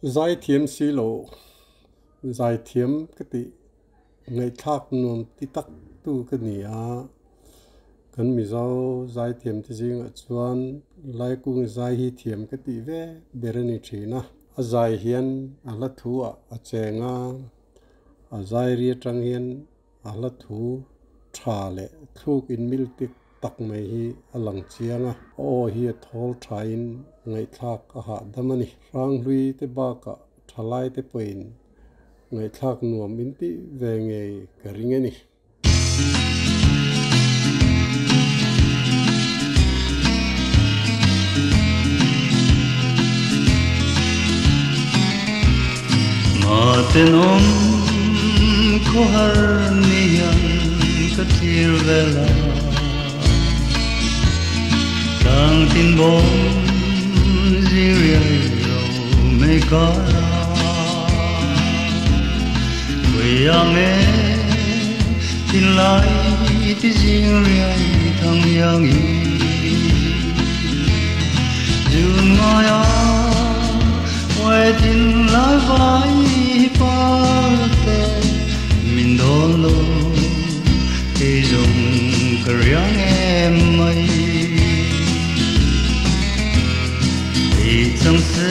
giải thiểm xí lộ giải thiểm cái tí ngày thác nuông tí tắc tu cái nỉ á cần mi dâu giải thiểm thì riêng ở chuan lại cũng giải hi thiểm cái tí về berani trí na à giải hiền à lát thu à chèn à giải ria trăng hiền à lát thu trà lệ thuốc in mil tích tắc mai hi a lang chiang a o hi thol thain ngai thak a ha damani rang lui te ba ka thalai te poin ngai thak nuam in ti ve nge karingani ma tenom ko har niyan ka tir vela tang tin bom ziria yo me kara we ame tin lai ti ziria thang yang yi jun ngaya we tin lai vai parte min dolo ke jong karyang em mai chẳng sẽ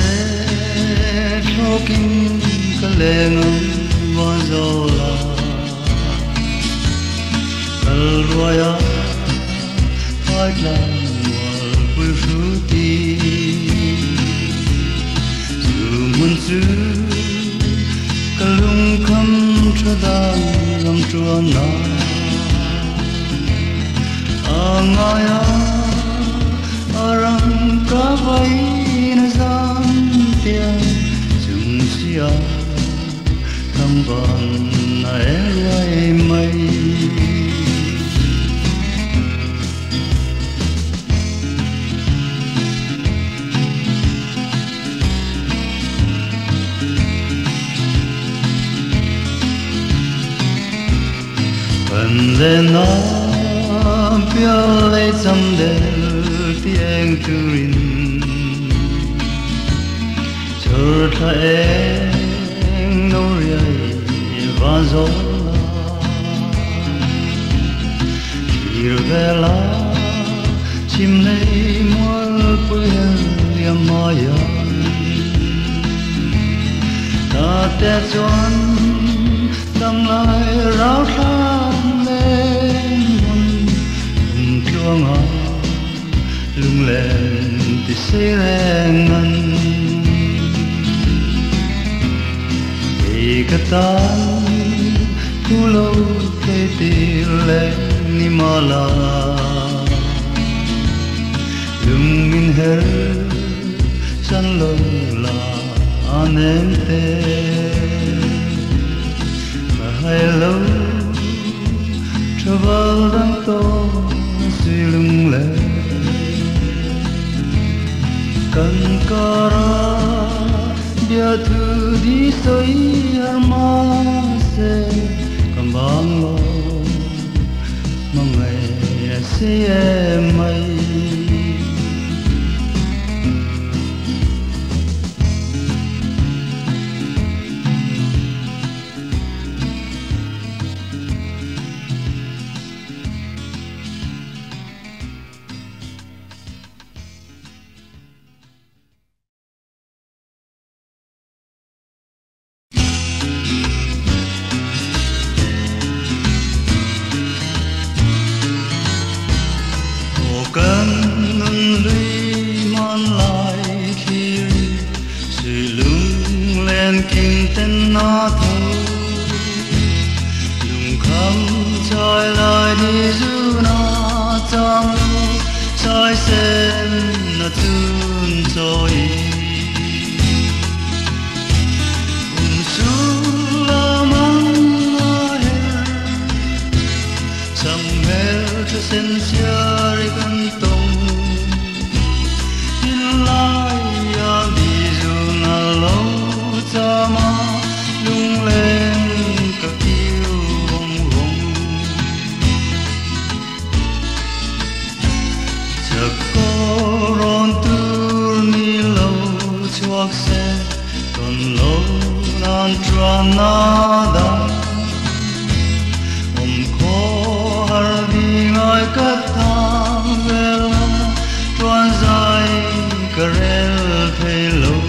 cho kinh cái lệ ngân bao giờ là al roya phải làm wal vui fruti dù muốn giữ cái lung khăm cho ta làm chuan na angaya arang ka vai chung sia thăm vần ai mây phần lên nó biểu lấy dâm del tiếng turin trở thành nỗi và gió khi về lá chim lấy môi quên liềm maya ta té choan đâm lại ráo sang lên buồn chuông ngõ lung lên thì sẽ lên ngân ikatan pulau ketile ni mala lumin her san lo la anente hello travel dang to silung le kan kara dia tu di soi armase kambang lo mangai se mai kinh tên nó thôi lùng khăm trôi lại đi du nó trong lúc trôi sen nó tuôn trôi la mang sam mel cho sen chiari cantong in lai ya đi du na lâu ma lung lên cả tiêu hồng hồng chợt có ron tur ni lâu lâu nan truan nada khó har vi ngài cất thang về truan dài karel thề lâu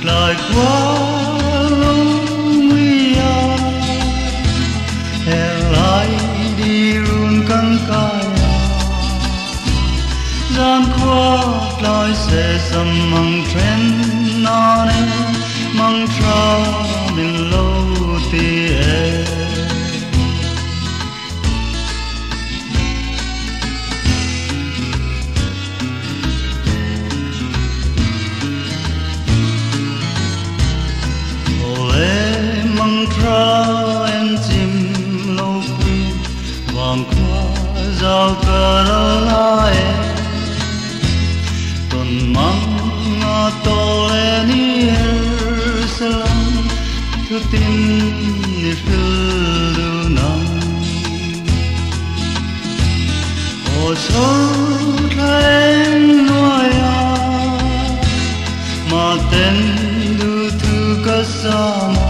lại qua lâu nguy hẹn lại đi run căng cài gian qua lại sẽ sầm măng tren nane măng tra bên lâu tiề măng tra em chim lâu quy vàng qua giao cờ lại tuần măng to lên Jerusalem tu tin ni phiêu nắng ô sốt lên nuôi mà tên du tu kasama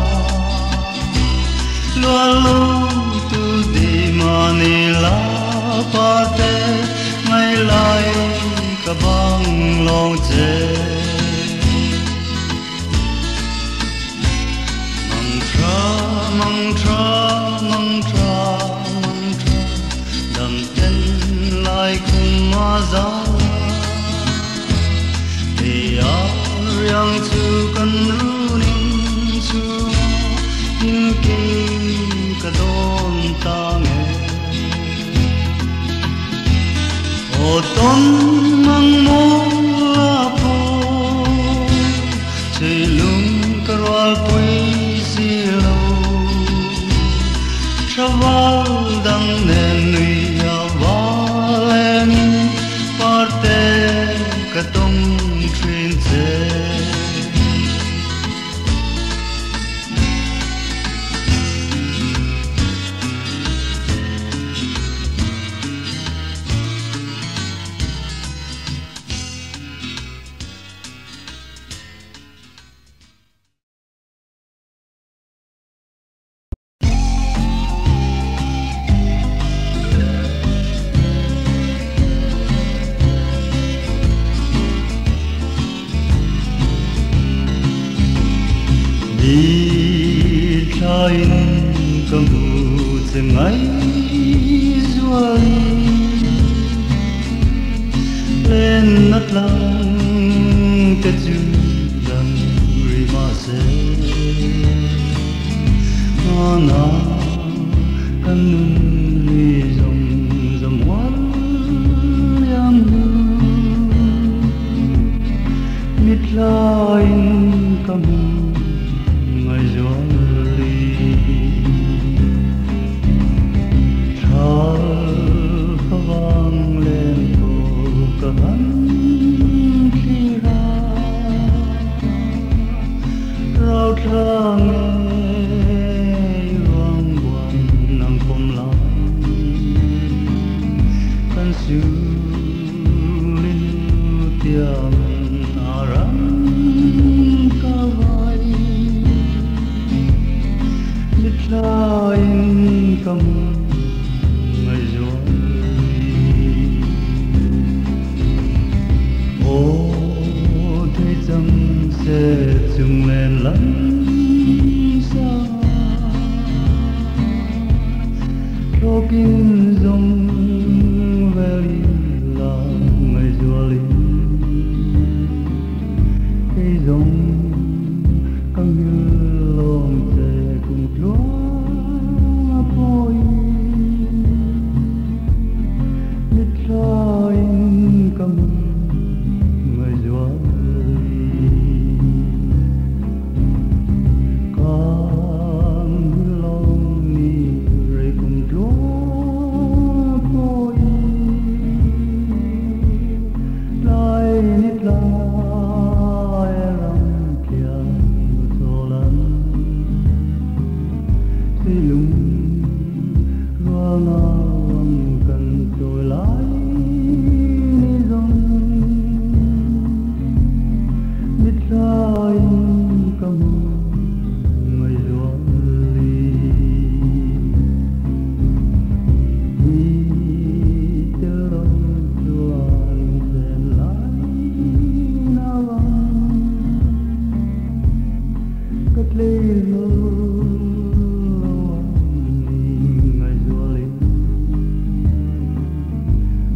lalu tu di Manila parte ngày lại cả băng lòng chê măng tra đằng chân lại cùng mà ra thì áo yang chu cần ru ninh chu in kinh cả đôn ta nghe ô tôn mang mô la po chơi lung karwal pui si lâu traval dang nen nui avalen parte katong train se đi train cầm bút từng ngày ruồi lên nát lang kết dư đằng rimase ana kan nun li dòng dòng hoan yang mit lain cầm ngày gió ly thở vang lên cổ cả hắn khi ra rau thang vang buồn nàng không lòng kan su linh tiang aram lain kamu ngajoi ô thế chẳng sẽ chung lên lắm xa cho kinh dòng về là ngajoi cái dòng căng như lòng sẽ cùng chúa poi mit lain kamu ngajoi kan long ni re cùng chúa poi lai nit lai ram biết sai cầm người ruộng ly đi từ lâu chuan về lại nào cất lên người ruộng ly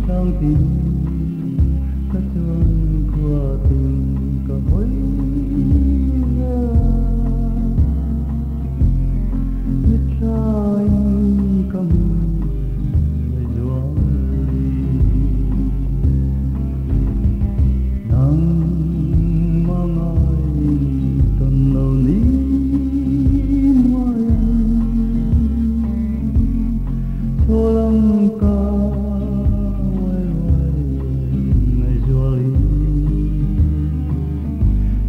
đang tìm cất chuan qua tình cả hối biết sai cầm người ruộng nắng mang ai tuần lâu ní ngoài cho lòng ca quay người ruộng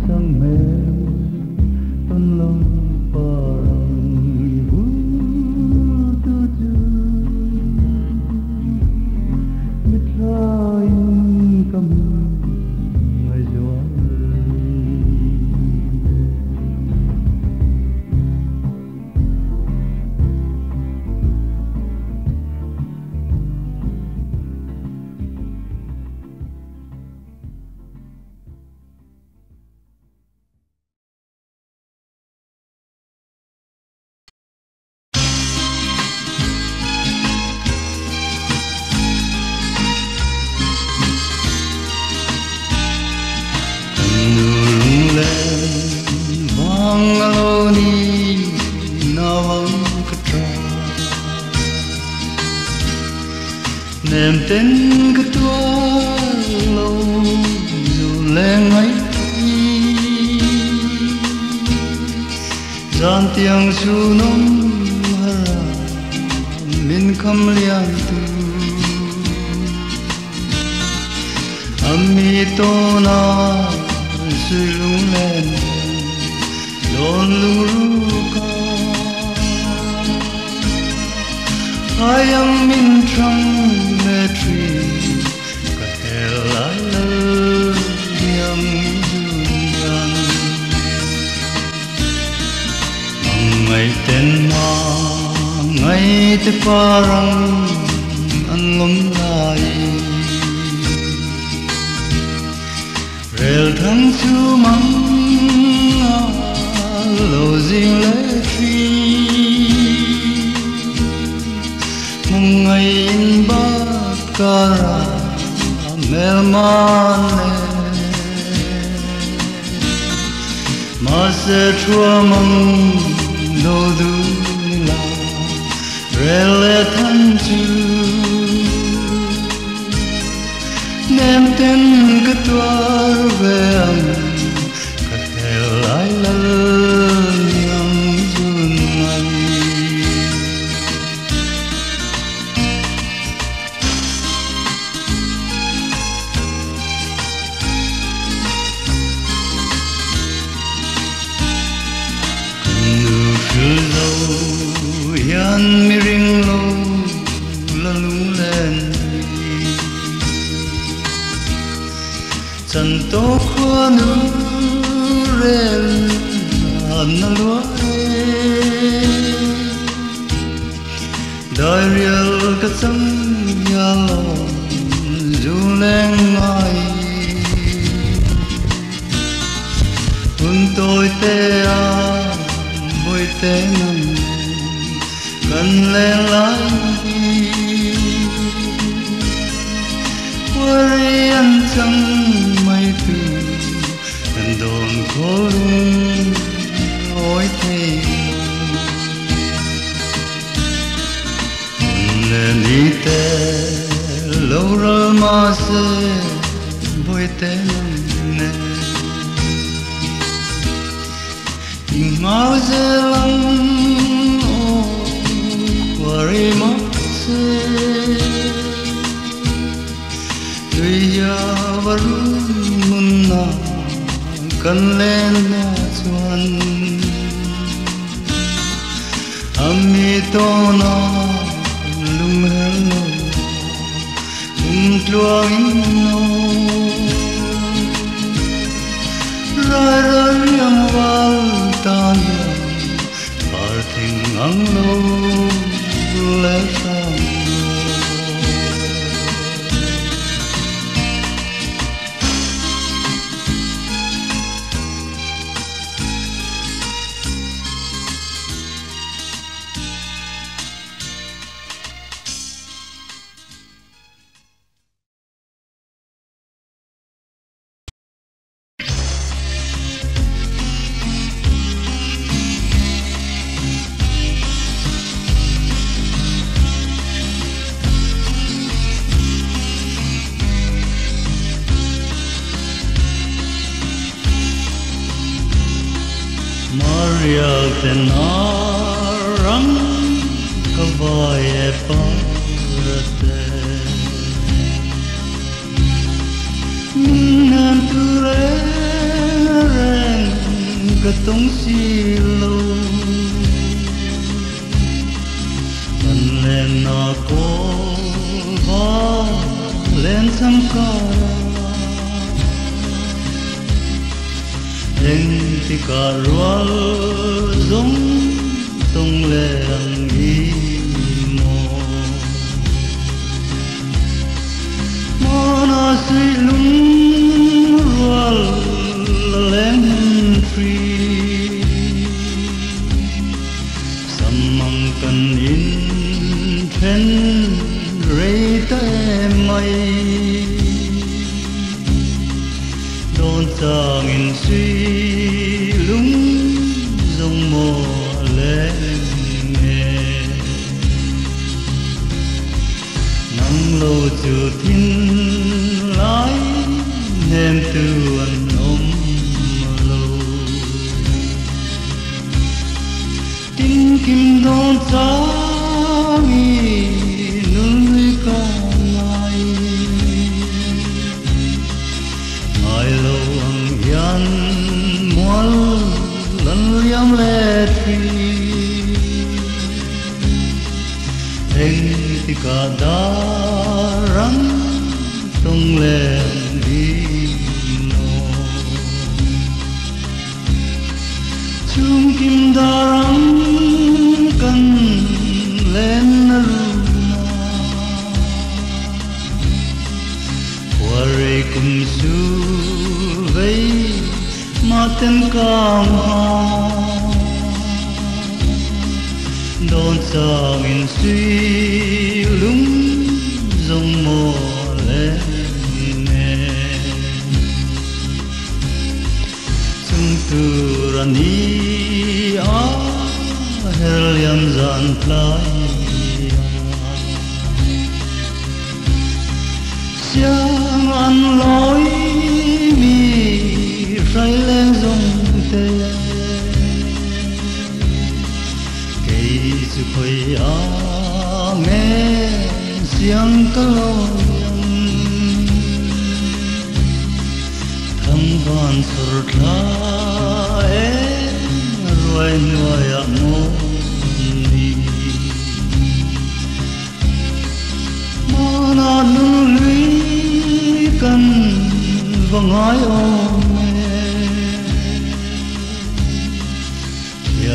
sang mềm tuần lâu parang ibu tuju mitrain kami ngay jual nulung lên vang aloni nawang katra nem tên ketua lâu dù lên ấy gian tiếng su nông hara min kham lian tu ami to na suy lung lên đón luru ca ai am min trong mê tri cả hè lại lơ nhầm duyên ngày tên ma ngày te parang an ngom lai rel thang su mang lo zing le tri mong ngày in bát cara mel man ma se chua mong do du la rel le thang su nem tên cái tua về anh cả hè lại lơ nhầm duyên anh nụ sư dâu hiền mi ring lâu là lung lên chân tô khoa nữ rèn na lúa đời riêng cái sông nhà lò dù lên ngài hôn tôi tê bôi tê nằm gần lên lái quê anh chẳng mây từ gần đồn khô lung ôi thế nên đi tê lâu rồi mà sẽ bôi tê nè tình máu dễ lắm ô qua đi mất baru munna kan len na chuan ami to na lum hello tluang no ta nhang par thình ang lâu lẽ sang Maria ten arang kavaye parate nan ture reng katong silo tan len na ko va len sam kara Heng tika rual zong tong le ang imo Mana sui lung rual leng tri Samang kan in chen rei ta mai Đôn sang in suy lung dòng mò lên nghe Nắng lâu chưa thiên lái nên từ anh ôm lâu Kinh kim đôn sáng y núi ca ngài Ai lâu ang yan mual lan liam le tri Heng tika darang tong le di mo Chung kim darang kan len na luna Wari kum su vây mà tên cam ha đón sang in suy lung dòng mò lên nghe chung tu rani a helian zan plai Siang ăn lối mi say lên dòng tê Cây sự khơi á nghe siang ca lông Thăm van surt la rồi nuôi ạ mô ni Mana nu lui cần vòng ái ôm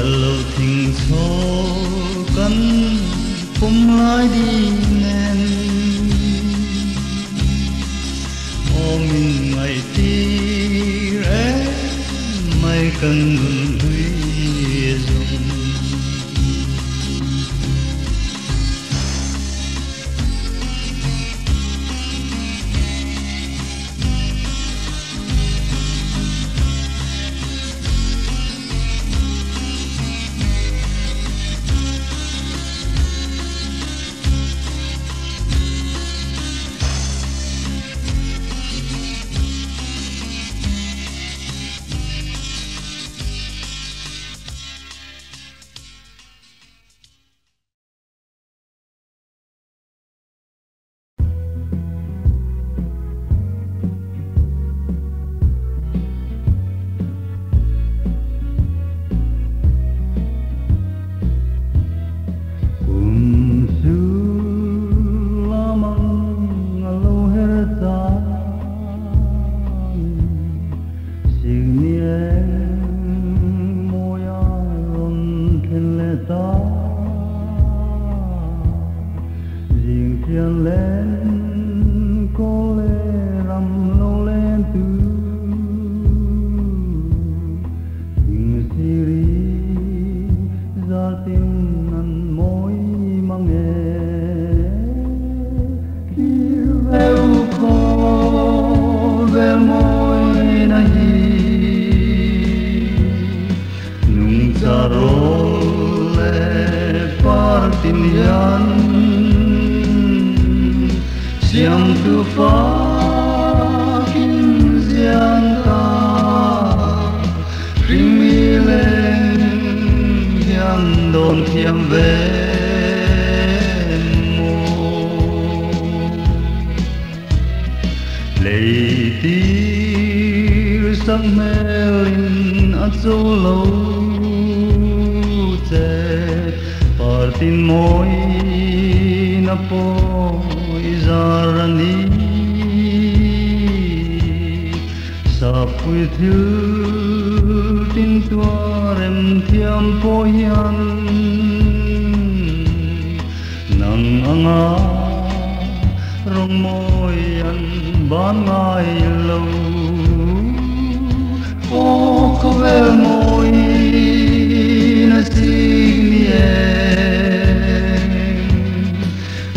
lâu thình số cần cùng lại đi nên ô mình ngày tí rẽ mây cần ngừng huy dùng in yan siam tu fa kin ziang ta ring mi lên hian đồn thiam về lệ tir sang melin at zo lâu che partin moi na po izarani sa pui thu tin tua rem thiam po hian nang anga rong moi an ban ngai lâu o ko vel moi na sing ni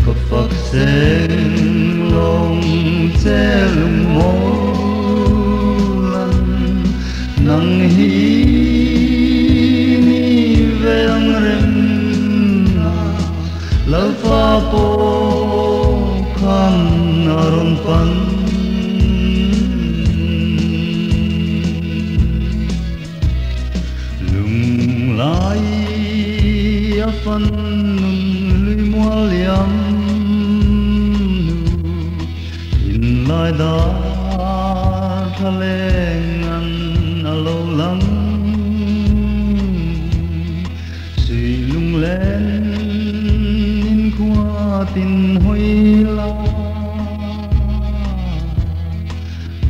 ko phak sen long che lung mo lan nang hi ni veng rem na lau fa po kan aron pan lung lai a fan nun lui mua liam nu in lai da tha leng an alo lang suy lung lên in qua tin hoi la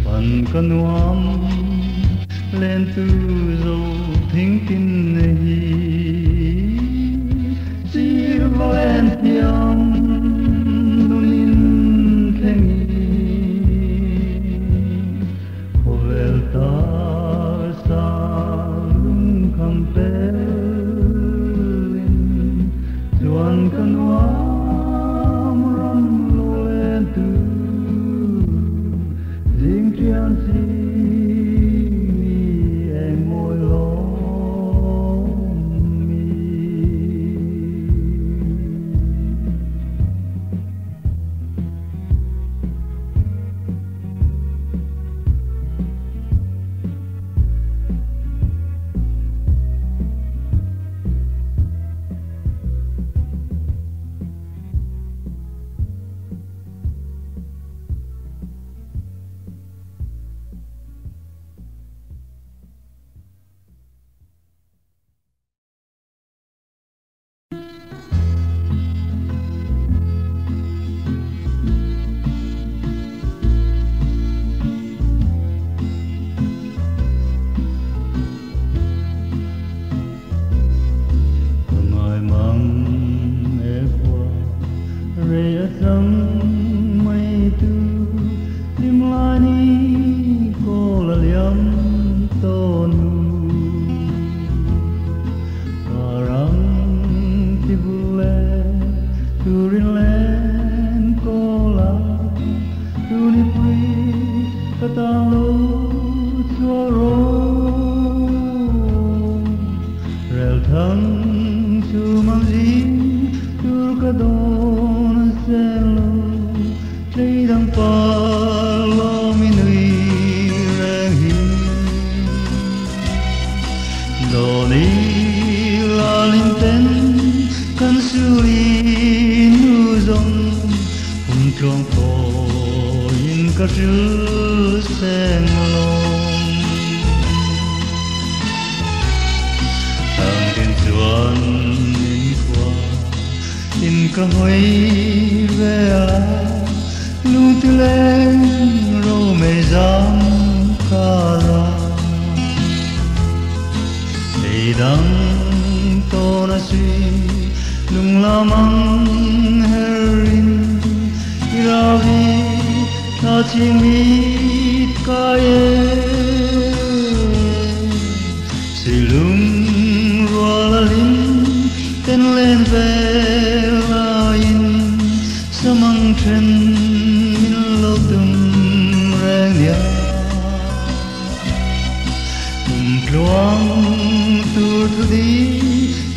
pan kanuam lên từ dầu thính tin hi chỉ lên thiam nunin khengi hovel ta sa lung kam pelin chuan kanuam ram lo lên từ ding trian si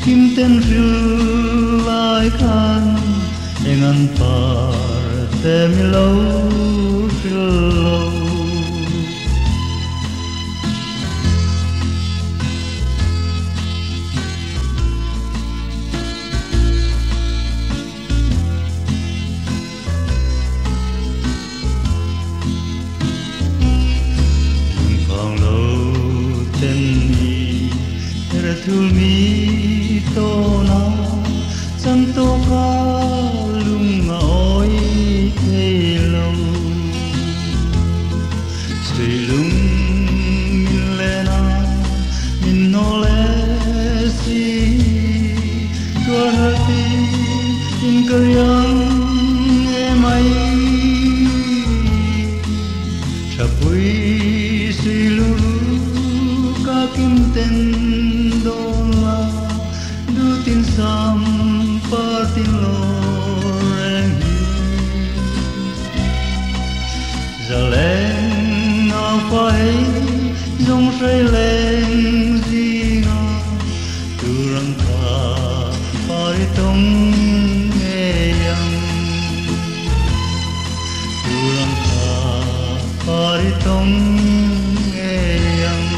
kim ten ril lai khan engan par tem lo ril thul mi to na san to ka lung oi thei lo sui lung min le na min no le si tua ha ti in ka yang e mai chapui sui lu ka kim ten tin sam pa tin lo reng giờ lên ngao phai dòng say lên gì ngao tu răng kha phai tông nghe yang tu răng kha phai tông nghe yang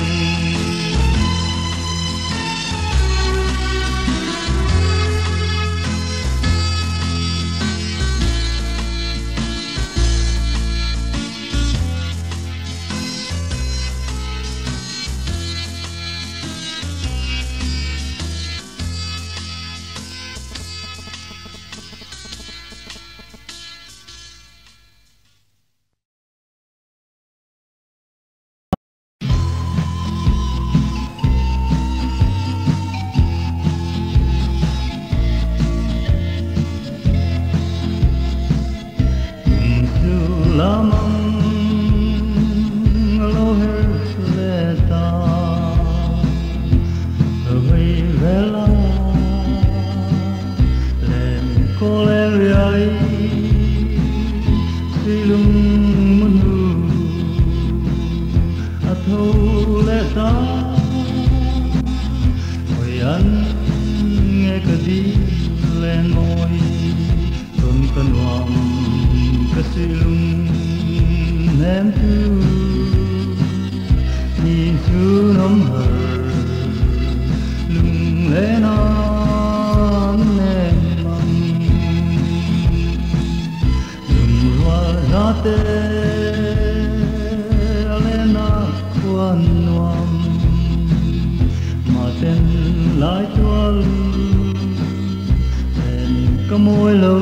môi lâu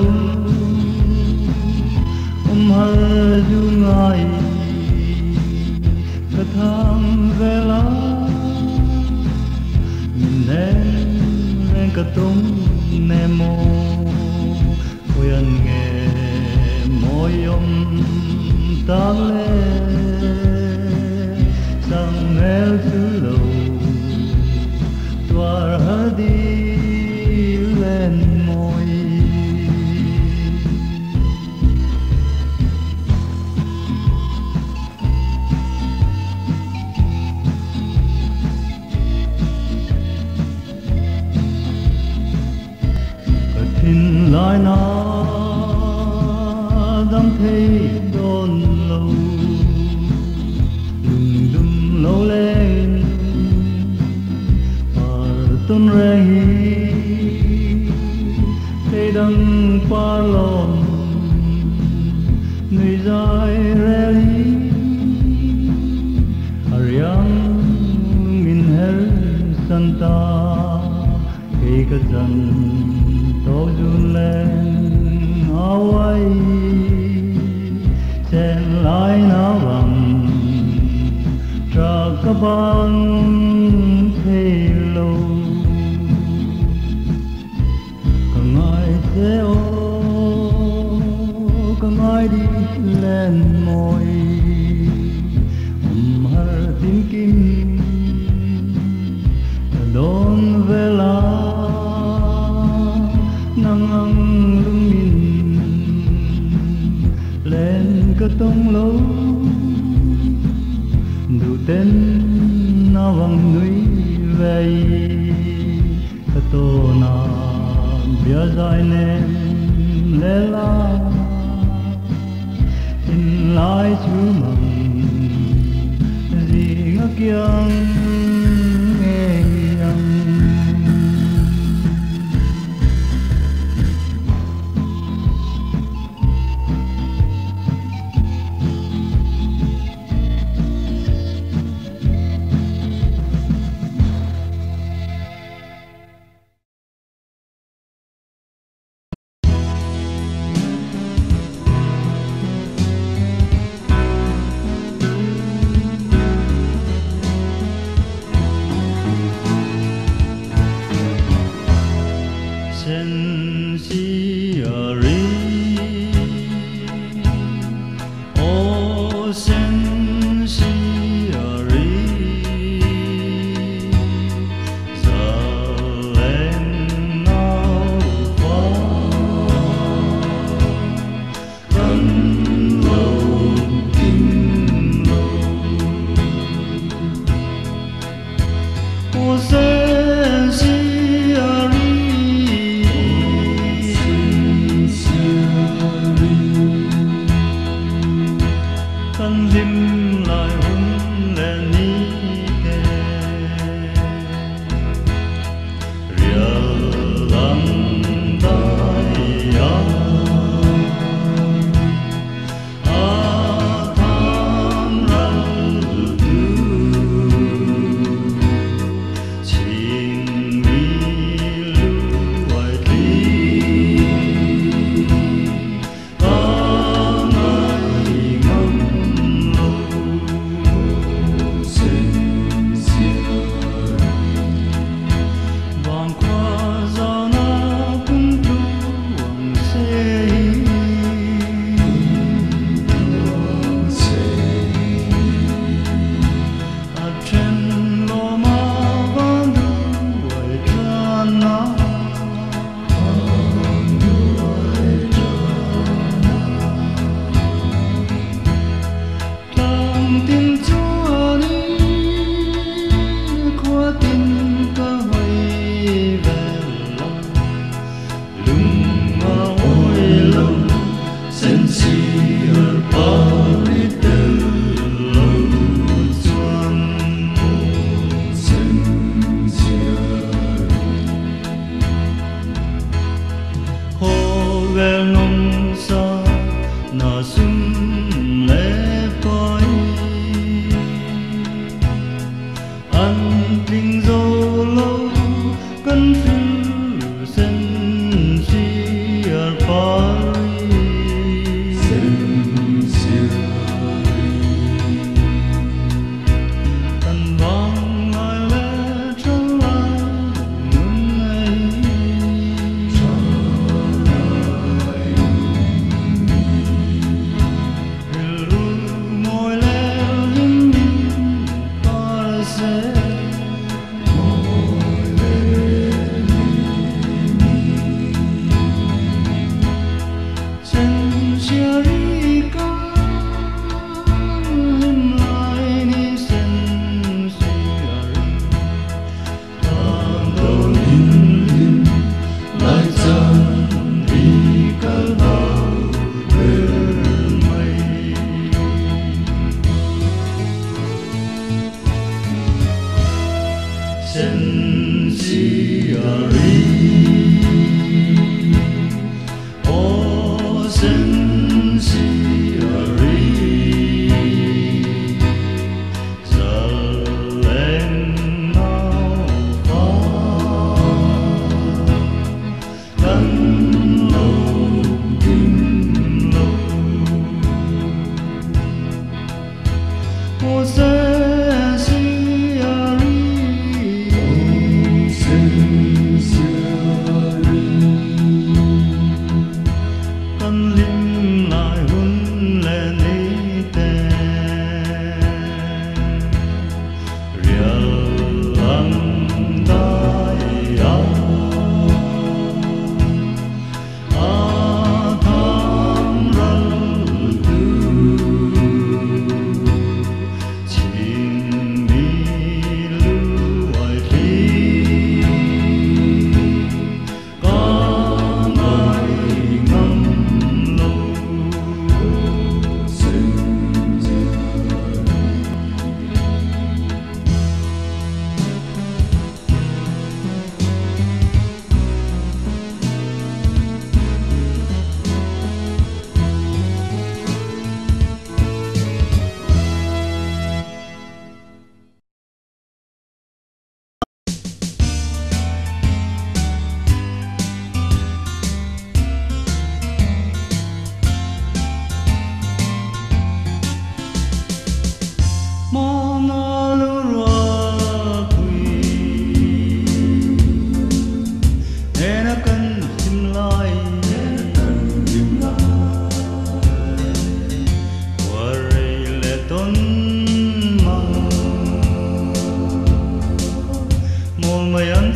hal jungai kathang vela nên katung nemo koyan nge moyom tale sang el tu lo twar hadi len moi lại na dám thấy đôn lâu đùng đùng lâu lên par tôn rèn thấy đằng par lon người dài rèn ariang min her santa khi cả dần tôi run lên Hawaii chen lại nào bằng tra các băng thế lâu càng ai thế ô càng ai đi lên môi har tin kim đón về la nang ang lumin lên cái tông lâu đủ tên na vang núi về cái tô na bia dài nem lê la in lai chú mừng gì ngắc kiang nghe yang Sincere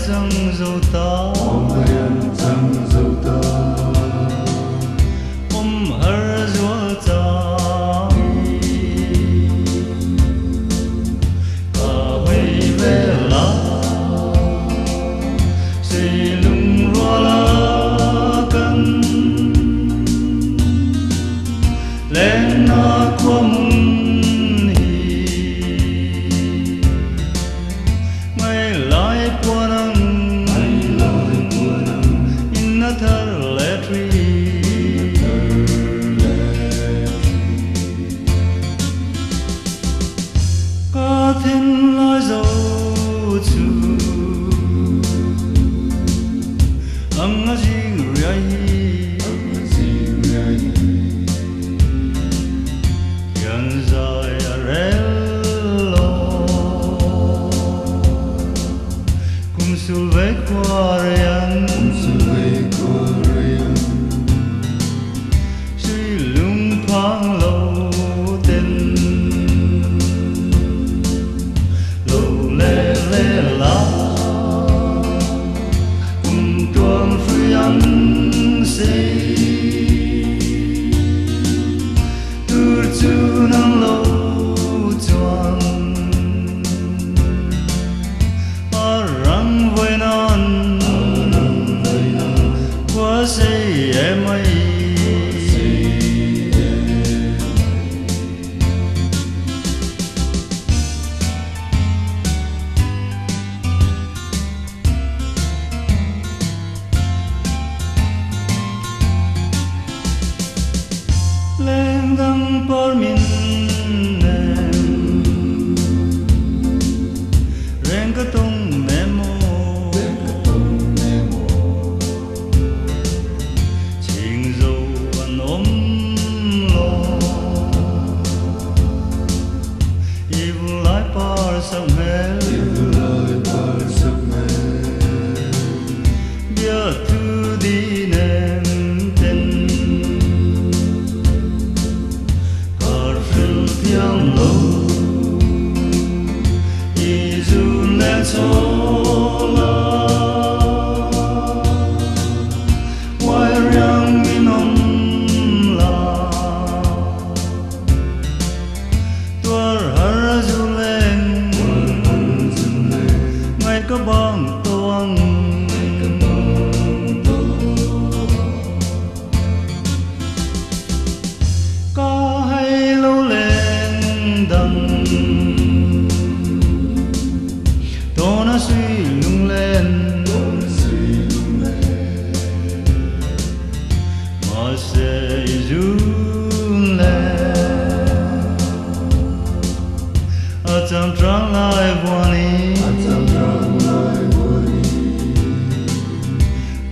chẳng dâu ta har zual ta cả hơi về la xây lung rua la căn lên na quam thiên lối dấu chu âm ngã riêng rây gần dài arello cùng sul về qua riêng suy lung phang lâu lên găng por min ren ka tung nemo ching zo an lo evil lai par sam hel bia tu di nem ten yang lâu izun lên sola quay riêng min om la tua har du lên ngày có băng tuang có hay lâu lên đằng tô nó suy lung lên mà sẽ run lên ở trong trăng lại buồn đi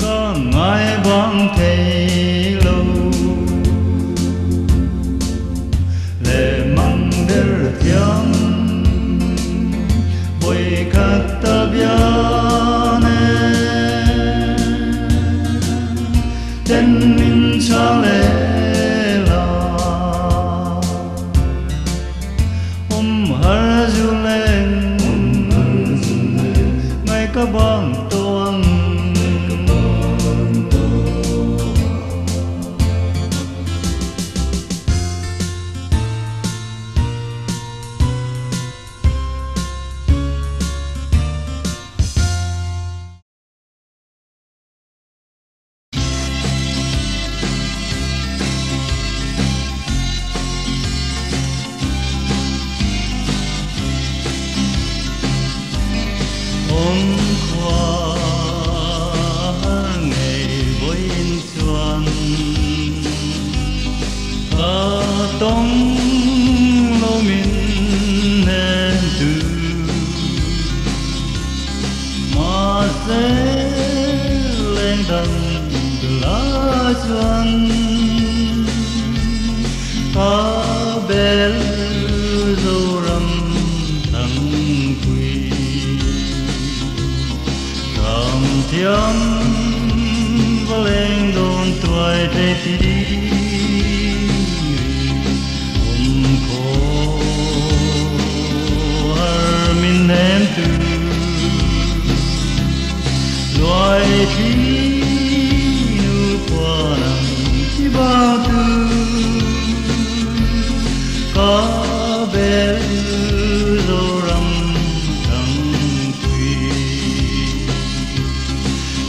có ngày bóng thấy lâu lệ măng đer thiam bồi kata biane ten min chale la har du lên ngày ka bang tuang hôm qua ngày vui xuân ở đông lô min nên từ mà sẽ lên đằng lá xuân có bel dâu râm thăng quy thiam và lên đồn tuổi để đi khổ har min em tu chi nu qua nắng chỉ bao tư có bé dô râm thăng quy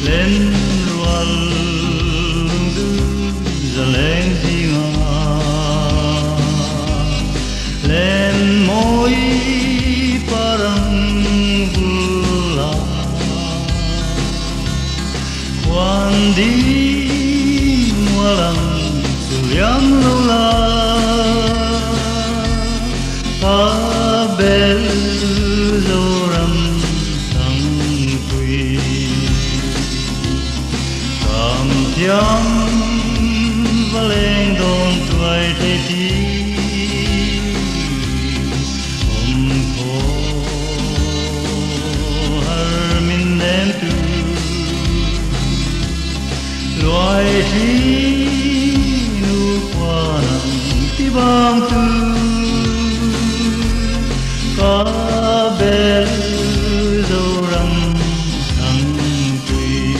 lên rual tư giờ lên gì ngà lên môi parang bula quan đi mualang suyam lula bel zoram thăng quy kam thiam và lên đồn tuổi thế tí hôm phố har min nem tu loài chi nu qua nắng ti bang tu có bé dâu râm thăng quy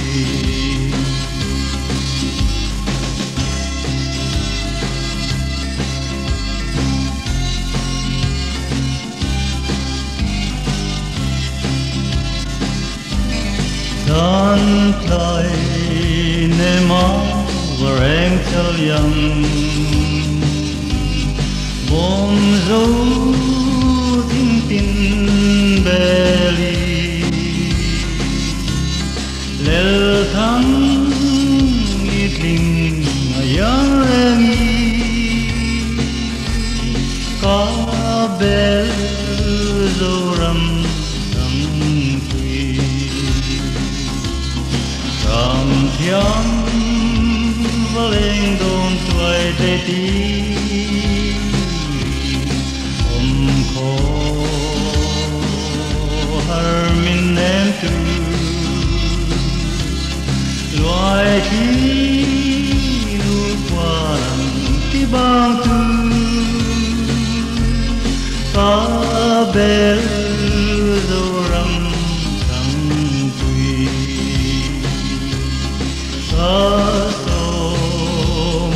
đàn tay nề máu và em theo yang bom dấu tin beli lel thang itling ayang remi ka bel zoram thang quy kam thiam và lên đồn tuổi tê tí min em tu loài chi nu qua ti bang tu ta bel zoram thăng quy ta so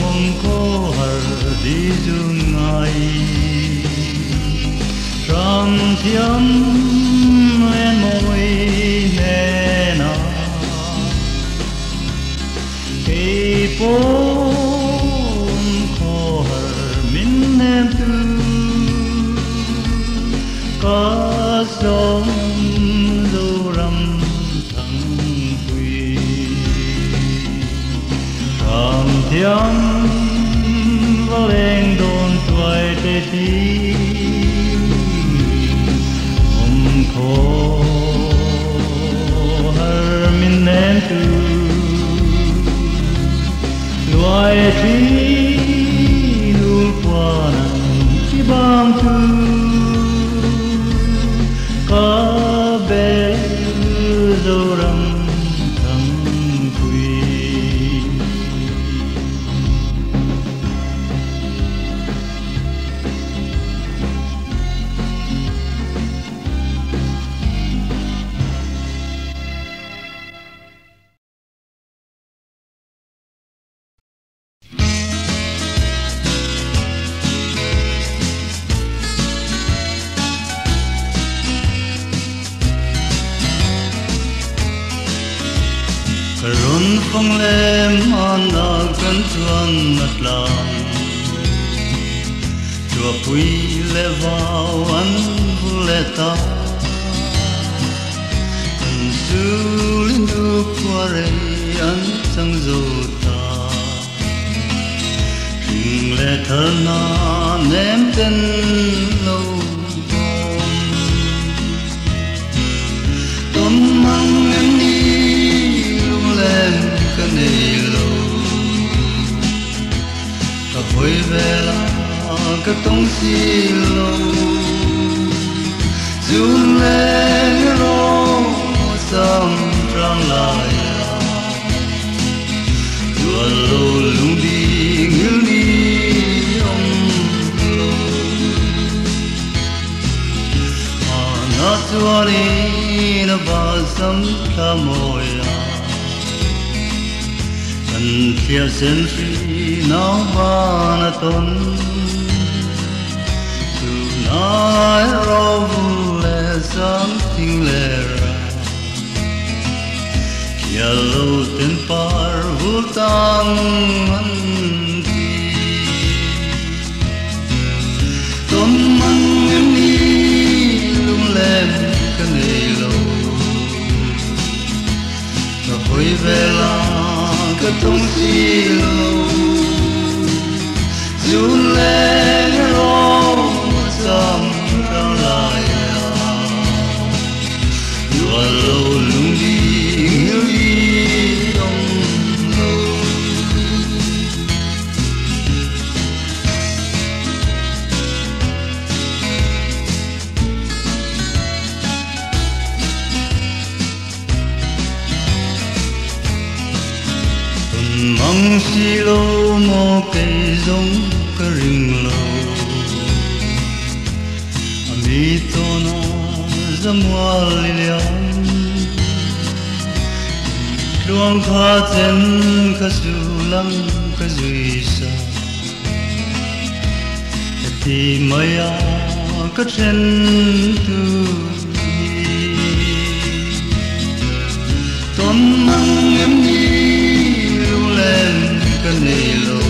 mong ko har di jungai ram thiam lên môi nè na cây bông khó hở min em tu có sông dâu râm thăng quy cảm thiam và lên đồn tuổi tê tí khổ har min em tu loài chi nu qua nắng chỉ bang tu có bé dâu râm thăng quy run phong lem an a kan chuan at lang chua pui le vào an le ta an su lin du qua re an sang zo ta ring le thar na nem ten lo tom mang an đi lên cái này lâu ta vui về là cái tông xì lâu dù lên lo sam trăng lại chùa lâu lung đi ngưu đi ông lâu mà nó chua đi nó bao sắm cả mồi Kia sen phi nao bana ton Tonight rovule something lera Kia lo ten par vultang anti Tom mang em ni lung lem ka nei lo Ka hoi ve la ka tong si lo Jun lên lo sam rao lai ya Lua lo lung đi ngưu đi dong lo Mong si lo mo cây giống cái rừng lâu Ami to na zamwa lilian Luang kha chen ka su lang ka zui sa Ti maya ka chen tu Ton mang em ni lên cái này lâu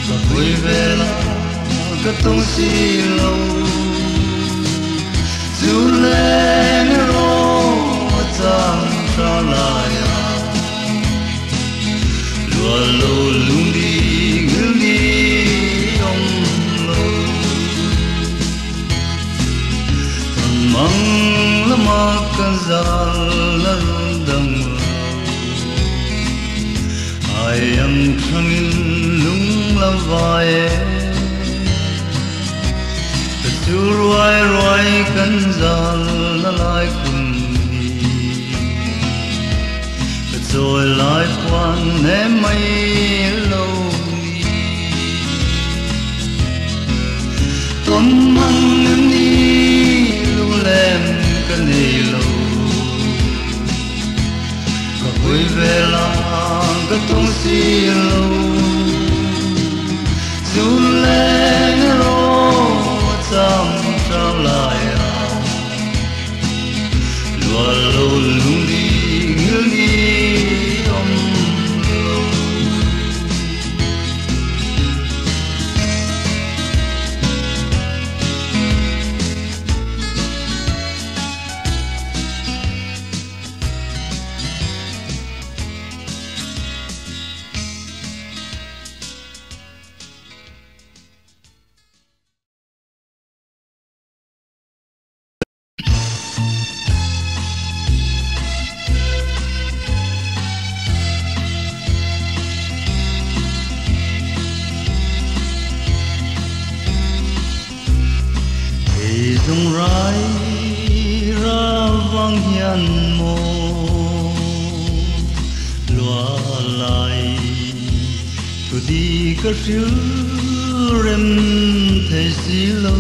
và vui vẻ là cái tông xì lâu dù lên rồi chẳng ra lại lúa lâu lung đi ngư đi ông lâu còn mong lắm mà cần ra là đằng I am coming lung la vai the two roi kan zal la lai kun hi the joy life one ne mai lo ni ton mang ni lu lem kan nei lo ka vui ve la cái tông xì lâu dù lên rồi chẳng trao lại lúa lâu lung đi ngư đi ông lâu dòng rải ra vang hiền mô loa lại tu đi cái phiêu rem thế gì lâu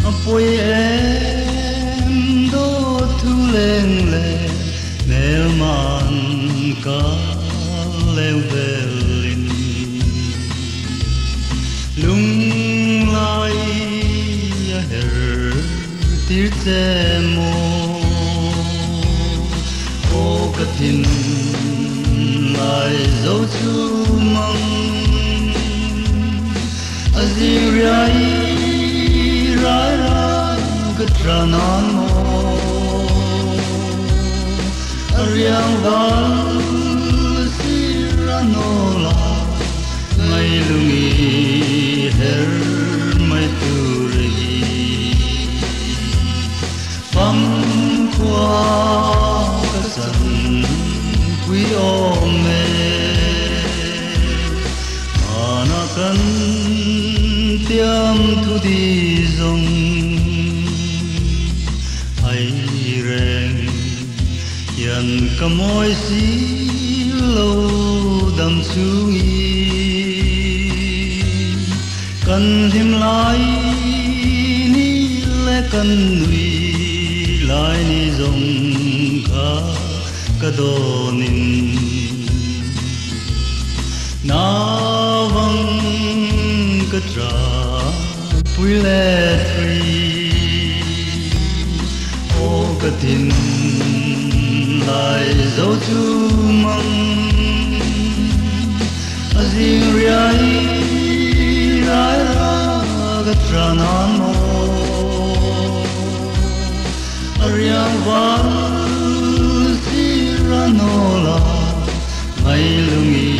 apoi em do thu lên lệ nel man ca leo velin lung lai her tir te mo o katin lai zo chu mang azirai rai rai katranan mo ariang val siranola mai lungi her mai turi pam qua kasan quy ome anakan tiam thu di zong ai reng yan kamoi si lâu đam suy cần thêm lại ni lẽ cần nuôi lại ni dòng kadonin nawang katra puiletri o katin lai dấu chu măng azing riai rai ra katra nan mo ariang van siranola mai lungi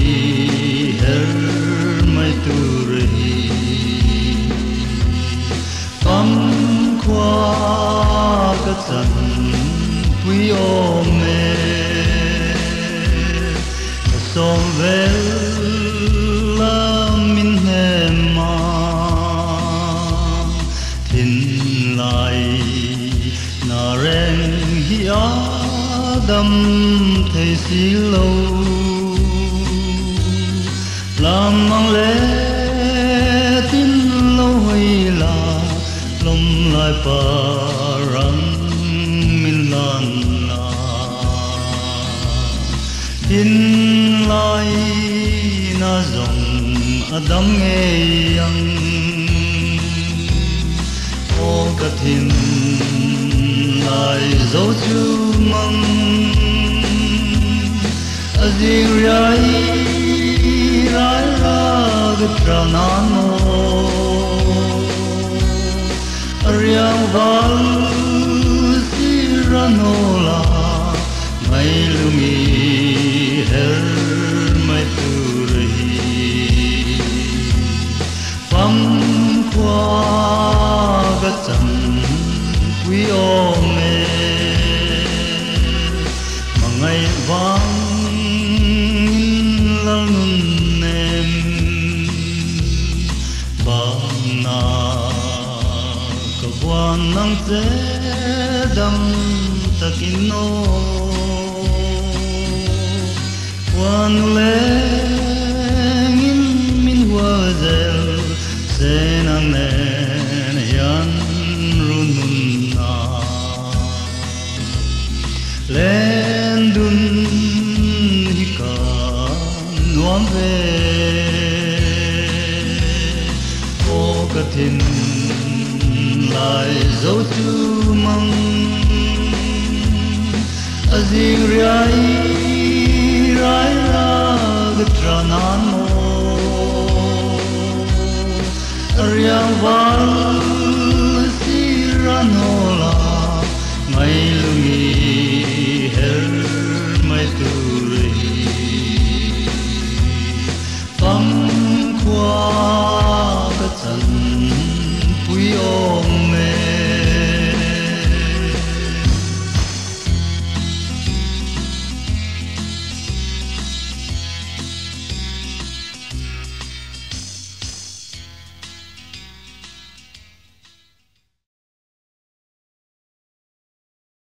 her mai turi pam qua ka chan pui om me som vel la min he ma tin lai na reng hi adam thei si lo lam mang le tin lo hoi la lom lai pa rang min lan na tin lai na zong adam nghe yang o ka tin lai dấu chu măng azing rai rai ra katra nan mo ariang val siranola mai lungi her mai turi pam qua ka chan pui om me mangai vang lal nun nem bang na ka wan nang te dam takino wan le ngin min wazel senang nen yan runun na len dun hika nuam ve o katin lai dấu chu măng azing riai rai ra katra nan mo ariang van